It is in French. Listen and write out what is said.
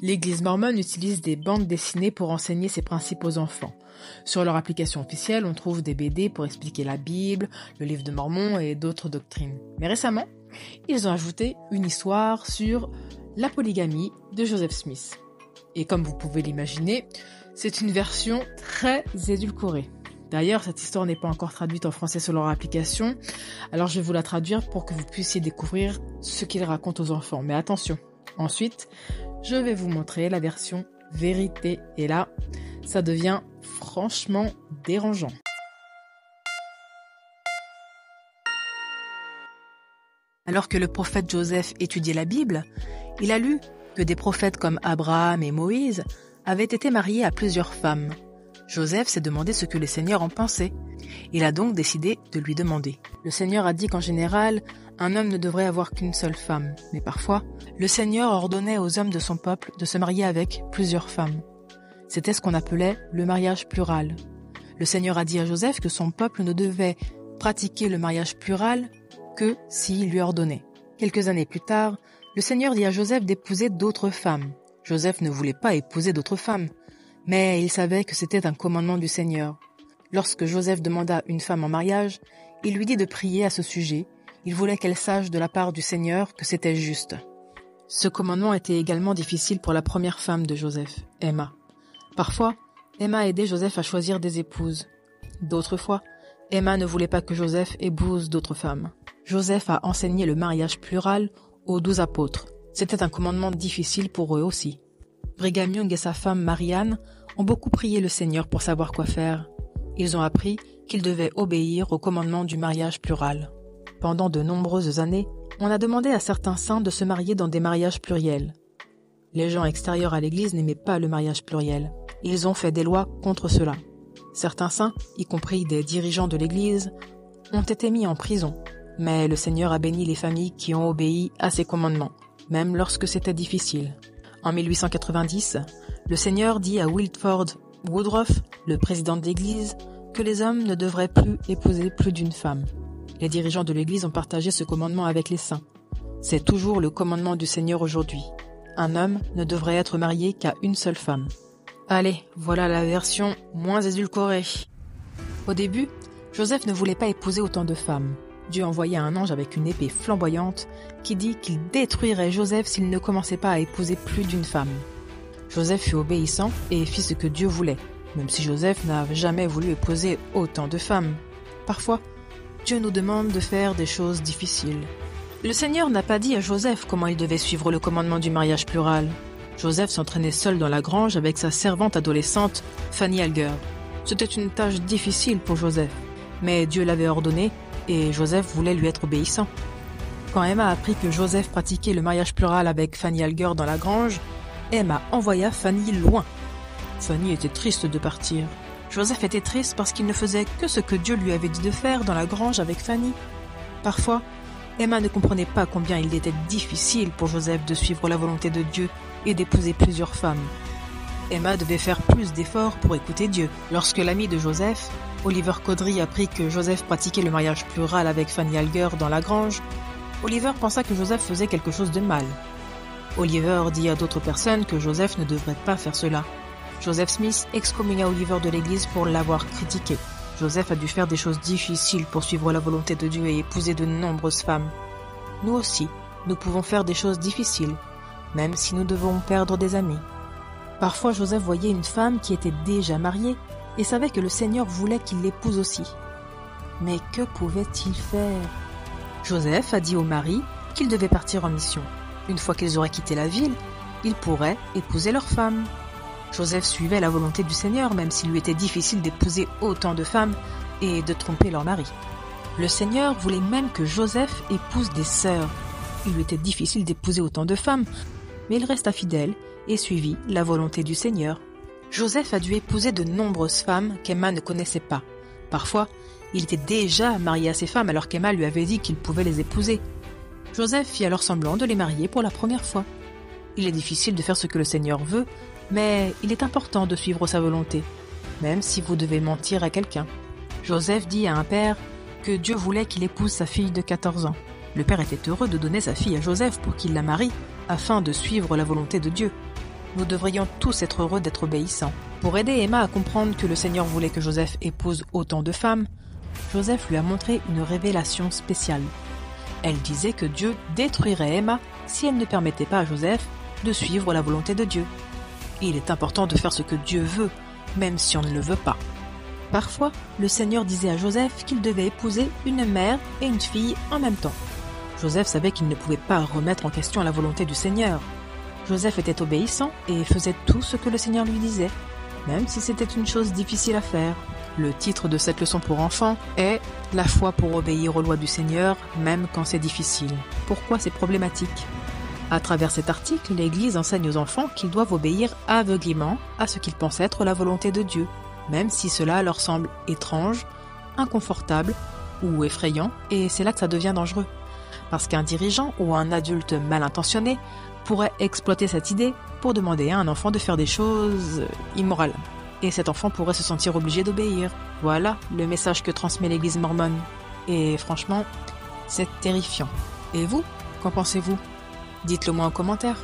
L'Église mormone utilise des bandes dessinées pour enseigner ses principes aux enfants. Sur leur application officielle, on trouve des BD pour expliquer la Bible, le livre de Mormon et d'autres doctrines. Mais récemment, ils ont ajouté une histoire sur la polygamie de Joseph Smith. Et comme vous pouvez l'imaginer, c'est une version très édulcorée. D'ailleurs, cette histoire n'est pas encore traduite en français sur leur application, alors je vais vous la traduire pour que vous puissiez découvrir ce qu'il raconte aux enfants. Mais attention, ensuite, je vais vous montrer la version vérité. Et là, ça devient franchement dérangeant. Alors que le prophète Joseph étudiait la Bible, il a lu que des prophètes comme Abraham et Moïse avaient été mariés à plusieurs femmes. Joseph s'est demandé ce que le Seigneur en pensait. Il a donc décidé de lui demander. Le Seigneur a dit qu'en général, un homme ne devrait avoir qu'une seule femme. Mais parfois, le Seigneur ordonnait aux hommes de son peuple de se marier avec plusieurs femmes. C'était ce qu'on appelait le mariage plural. Le Seigneur a dit à Joseph que son peuple ne devait pratiquer le mariage plural que s'il lui ordonnait. Quelques années plus tard, le Seigneur dit à Joseph d'épouser d'autres femmes. Joseph ne voulait pas épouser d'autres femmes, mais il savait que c'était un commandement du Seigneur. Lorsque Joseph demanda une femme en mariage, il lui dit de prier à ce sujet. Il voulait qu'elle sache de la part du Seigneur que c'était juste. Ce commandement était également difficile pour la première femme de Joseph, Emma. Parfois, Emma aidait Joseph à choisir des épouses. D'autres fois, Emma ne voulait pas que Joseph épouse d'autres femmes. Joseph a enseigné le mariage plural aux 12 apôtres. C'était un commandement difficile pour eux aussi. Brigham Young et sa femme Marianne ont beaucoup prié le Seigneur pour savoir quoi faire. Ils ont appris qu'ils devaient obéir au commandement du mariage plural. Pendant de nombreuses années, on a demandé à certains saints de se marier dans des mariages pluriels. Les gens extérieurs à l'Église n'aimaient pas le mariage pluriel. Ils ont fait des lois contre cela. Certains saints, y compris des dirigeants de l'Église, ont été mis en prison. Mais le Seigneur a béni les familles qui ont obéi à ses commandements, même lorsque c'était difficile. En 1890, le Seigneur dit à Wilford Woodruff, le président de l'Église, que les hommes ne devraient plus épouser plus d'une femme. Les dirigeants de l'Église ont partagé ce commandement avec les saints. C'est toujours le commandement du Seigneur aujourd'hui. Un homme ne devrait être marié qu'à une seule femme. Allez, voilà la version moins édulcorée. Au début, Joseph ne voulait pas épouser autant de femmes. Dieu envoya un ange avec une épée flamboyante qui dit qu'il détruirait Joseph s'il ne commençait pas à épouser plus d'une femme. Joseph fut obéissant et fit ce que Dieu voulait, même si Joseph n'a jamais voulu épouser autant de femmes. Parfois, Dieu nous demande de faire des choses difficiles. Le Seigneur n'a pas dit à Joseph comment il devait suivre le commandement du mariage plural. Joseph s'entraînait seul dans la grange avec sa servante adolescente, Fanny Alger. C'était une tâche difficile pour Joseph, mais Dieu l'avait ordonné et Joseph voulait lui être obéissant. Quand Emma a appris que Joseph pratiquait le mariage plural avec Fanny Alger dans la grange, Emma envoya Fanny loin. Fanny était triste de partir. Joseph était triste parce qu'il ne faisait que ce que Dieu lui avait dit de faire dans la grange avec Fanny. Parfois, Emma ne comprenait pas combien il était difficile pour Joseph de suivre la volonté de Dieu et d'épouser plusieurs femmes. Emma devait faire plus d'efforts pour écouter Dieu. Lorsque l'ami de Joseph, Oliver Cowdery, apprit que Joseph pratiquait le mariage plural avec Fanny Alger dans la grange, Oliver pensa que Joseph faisait quelque chose de mal. Oliver dit à d'autres personnes que Joseph ne devrait pas faire cela. Joseph Smith excommunia Oliver de l'église pour l'avoir critiqué. Joseph a dû faire des choses difficiles pour suivre la volonté de Dieu et épouser de nombreuses femmes. Nous aussi, nous pouvons faire des choses difficiles, même si nous devons perdre des amis. Parfois, Joseph voyait une femme qui était déjà mariée et savait que le Seigneur voulait qu'il l'épouse aussi. Mais que pouvait-il faire? Joseph a dit au mari qu'ils devaient partir en mission. Une fois qu'ils auraient quitté la ville, ils pourraient épouser leur femme. Joseph suivait la volonté du Seigneur, même s'il lui était difficile d'épouser autant de femmes et de tromper leur mari. Le Seigneur voulait même que Joseph épouse des sœurs. Il lui était difficile d'épouser autant de femmes, mais il resta fidèle et suivit la volonté du Seigneur. Joseph a dû épouser de nombreuses femmes qu'Emma ne connaissait pas. Parfois, il était déjà marié à ces femmes alors qu'Emma lui avait dit qu'il pouvait les épouser. Joseph fit alors semblant de les marier pour la première fois. Il est difficile de faire ce que le Seigneur veut, mais il est important de suivre sa volonté, même si vous devez mentir à quelqu'un. Joseph dit à un père que Dieu voulait qu'il épouse sa fille de 14 ans. Le père était heureux de donner sa fille à Joseph pour qu'il la marie, afin de suivre la volonté de Dieu. nous devrions tous être heureux d'être obéissants. Pour aider Emma à comprendre que le Seigneur voulait que Joseph épouse autant de femmes, Joseph lui a montré une révélation spéciale. Elle disait que Dieu détruirait Emma si elle ne permettait pas à Joseph de suivre la volonté de Dieu. Il est important de faire ce que Dieu veut, même si on ne le veut pas. Parfois, le Seigneur disait à Joseph qu'il devait épouser une mère et une fille en même temps. Joseph savait qu'il ne pouvait pas remettre en question la volonté du Seigneur. Joseph était obéissant et faisait tout ce que le Seigneur lui disait, même si c'était une chose difficile à faire. Le titre de cette leçon pour enfants est « La foi pour obéir aux lois du Seigneur, même quand c'est difficile ». Pourquoi c'est problématique ? À travers cet article, l'Église enseigne aux enfants qu'ils doivent obéir aveuglément à ce qu'ils pensent être la volonté de Dieu, même si cela leur semble étrange, inconfortable ou effrayant, et c'est là que ça devient dangereux. Parce qu'un dirigeant ou un adulte mal intentionné pourrait exploiter cette idée pour demander à un enfant de faire des choses immorales. Et cet enfant pourrait se sentir obligé d'obéir. Voilà le message que transmet l'Église mormone. Et franchement, c'est terrifiant. Et vous, qu'en pensez-vous ? Dites-le moi en commentaire.